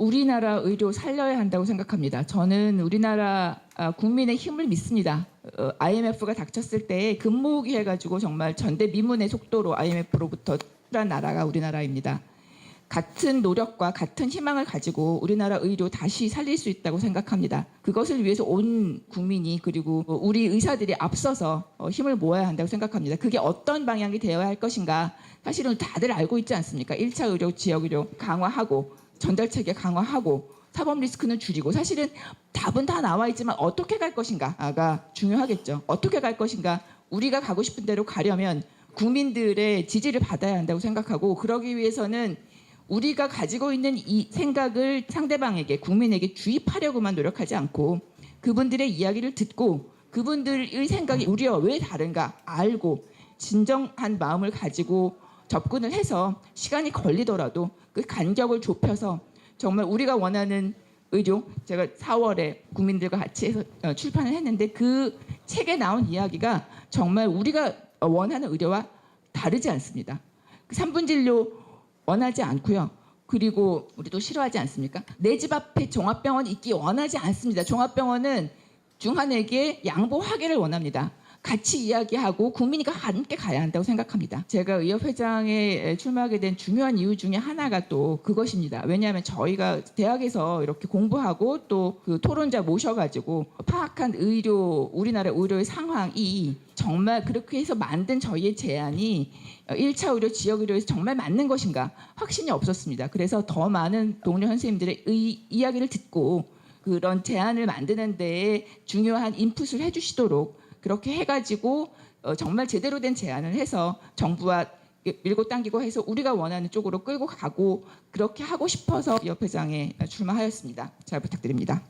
우리나라 의료 살려야 한다고 생각합니다. 저는 우리나라 국민의 힘을 믿습니다. IMF가 닥쳤을 때 금모으기 해가지고 정말 전대미문의 속도로 IMF로부터 출한 나라가 우리나라입니다. 같은 노력과 같은 희망을 가지고 우리나라 의료 다시 살릴 수 있다고 생각합니다. 그것을 위해서 온 국민이 그리고 우리 의사들이 앞서서 힘을 모아야 한다고 생각합니다. 그게 어떤 방향이 되어야 할 것인가 사실은 다들 알고 있지 않습니까? 1차 의료, 지역 의료 강화하고 전달체계 강화하고 사법 리스크는 줄이고 사실은 답은 다 나와 있지만 어떻게 갈 것인가가 중요하겠죠. 어떻게 갈 것인가 우리가 가고 싶은 대로 가려면 국민들의 지지를 받아야 한다고 생각하고 그러기 위해서는 우리가 가지고 있는 이 생각을 상대방에게 국민에게 주입하려고만 노력하지 않고 그분들의 이야기를 듣고 그분들의 생각이 우리와 왜 다른가 알고 진정한 마음을 가지고 접근을 해서 시간이 걸리더라도 그 간격을 좁혀서 정말 우리가 원하는 의료 제가 4월에 국민들과 같이 해서 출판을 했는데 그 책에 나온 이야기가 정말 우리가 원하는 의료와 다르지 않습니다. 3분 진료 원하지 않고요. 그리고 우리도 싫어하지 않습니까? 내 집 앞에 종합병원 있기 원하지 않습니다. 종합병원은 중환에게 양보하기를 원합니다. 같이 이야기하고 국민이 함께 가야 한다고 생각합니다. 제가 의협회장에 출마하게 된 중요한 이유 중에 하나가 또 그것입니다. 왜냐하면 저희가 대학에서 이렇게 공부하고 또 그 토론자 모셔가지고 파악한 우리나라 의료의 상황이 정말 그렇게 해서 만든 저희의 제안이 1차 의료, 지역 의료에서 정말 맞는 것인가 확신이 없었습니다. 그래서 더 많은 동료 선생님들의 이야기를 듣고 그런 제안을 만드는 데에 중요한 인풋을 해주시도록 그렇게 해가지고 정말 제대로 된 제안을 해서 정부와 밀고 당기고 해서 우리가 원하는 쪽으로 끌고 가고 그렇게 하고 싶어서 의협회장에 출마하였습니다. 잘 부탁드립니다.